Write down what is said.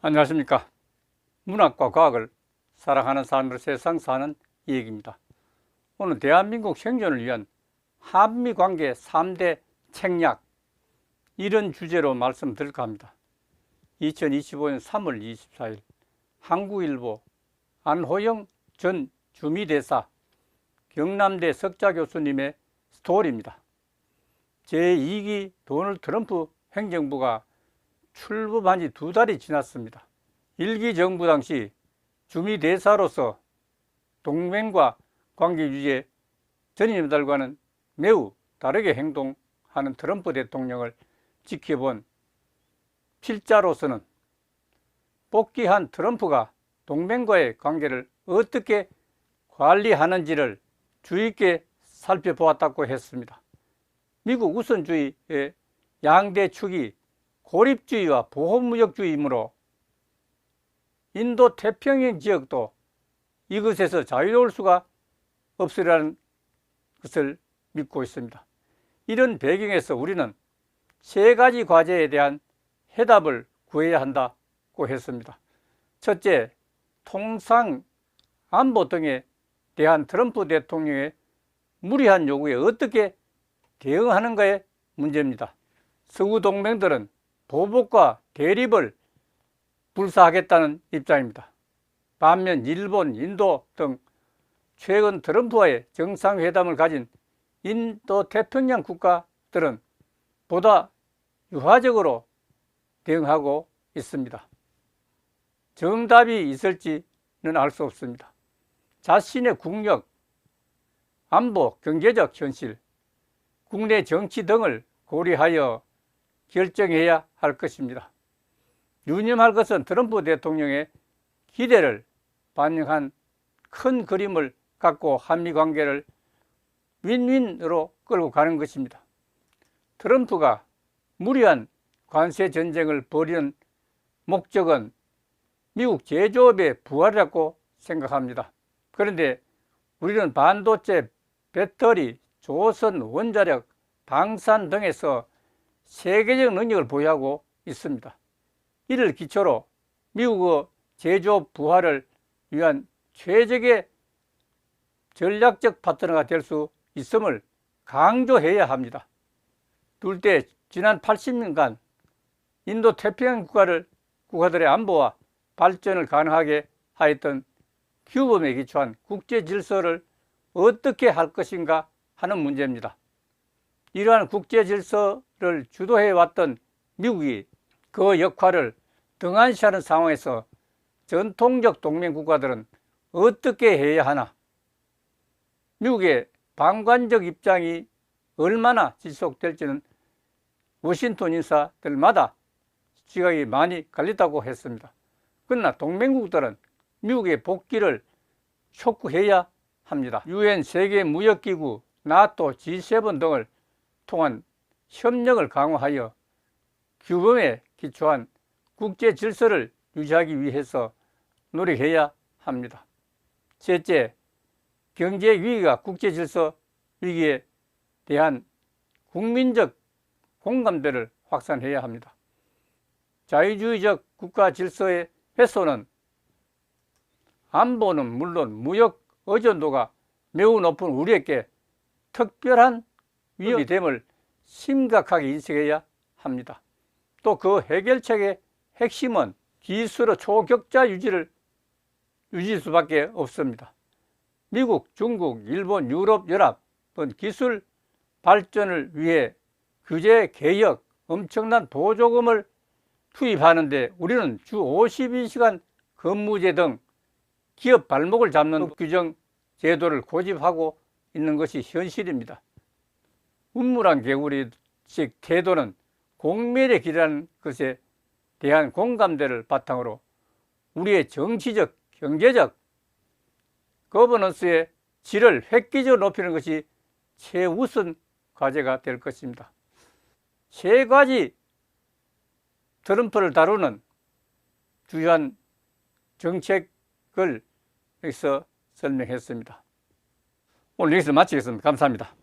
안녕하십니까. 문학과 과학을 사랑하는 사람으로 세상 사는 이야기입니다. 오늘 대한민국 생존을 위한 한미관계 3대 책략, 이런 주제로 말씀드릴까 합니다. 2025년 3월 24일 한국일보 안호영 전 주미대사 경남대 석좌 교수님의 스토리입니다. 제2기 도널드 트럼프 행정부가 출범한 지 2달이 지났습니다. 1기 정부 당시 주미대사로서 동맹과 관계 유지에 전임달과는 매우 다르게 행동하는 트럼프 대통령을 지켜본 필자로서는 복귀한 트럼프가 동맹과의 관계를 어떻게 관리하는지를 주의 있게 살펴보았다고 했습니다. 미국 우선주의의 양대 축이 고립주의와 보호무역주의이므로 인도 태평양 지역도 이것에서 자유로울 수가 없으리라는 것을 믿고 있습니다. 이런 배경에서 우리는 3가지 과제에 대한 해답을 구해야 한다고 했습니다. 첫째, 통상 안보 등에 대한 트럼프 대통령의 무리한 요구에 어떻게 대응하는가의 문제입니다. 서구 동맹들은 보복과 대립을 불사하겠다는 입장입니다. 반면 일본, 인도 등 최근 트럼프와의 정상회담을 가진 인도 태평양 국가들은 보다 유화적으로 대응하고 있습니다. 정답이 있을지는 알 수 없습니다. 자신의 국력, 안보, 경제적 현실, 국내 정치 등을 고려하여 결정해야 할 것입니다. 유념할 것은 트럼프 대통령의 기대를 반영한 큰 그림을 갖고 한미관계를 윈윈으로 끌고 가는 것입니다. 트럼프가 무리한 관세 전쟁을 벌이는 목적은 미국 제조업의 부활이라고 생각합니다. 그런데 우리는 반도체, 배터리, 조선, 원자력, 방산 등에서 세계적 능력을 보유하고 있습니다. 이를 기초로 미국의 제조업 부활을 위한 최적의 전략적 파트너가 될 수 있음을 강조해야 합니다. 둘째, 지난 80년간 인도 태평양 국가들의 안보와 발전을 가능하게 하였던 규범에 기초한 국제 질서를 어떻게 할 것인가 하는 문제입니다. 이러한 국제 질서를 주도해 왔던 미국이 그 역할을 등한시하는 상황에서 전통적 동맹 국가들은 어떻게 해야 하나? 미국의 방관적 입장이 얼마나 지속될지는 워싱턴 인사들마다 시각이 많이 갈리다고 했습니다. 그러나 동맹국들은 미국의 복귀를 촉구해야 합니다. UN 세계무역기구, 나토, G7 등을 통한 협력을 강화하여 규범에 기초한 국제 질서를 유지하기 위해서 노력해야 합니다. 셋째, 경제 위기가 국제 질서 위기에 대한 국민적 공감대를 확산해야 합니다. 자유주의적 국가 질서의 훼손은 안보는 물론 무역 의존도가 매우 높은 우리에게 특별한 위협이 됨을 심각하게 인식해야 합니다. 또 그 해결책의 핵심은 기술의 초격자 유지일 수밖에 없습니다. 미국, 중국, 일본, 유럽 연합은 기술 발전을 위해 규제 개혁, 엄청난 보조금을 투입하는데 우리는 주 52시간 근무제 등 기업 발목을 잡는 규정 제도를 고집하고 있는 것이 현실입니다. 운물한 개구리식 태도는 공멸에 기라는 것에 대한 공감대를 바탕으로 우리의 정치적, 경제적 거버넌스의 질을 획기적으로 높이는 것이 최우선 과제가 될 것입니다. 3가지 트럼프를 다루는 주요한 정책을 여기서 설명했습니다. 오늘 여기서 마치겠습니다. 감사합니다.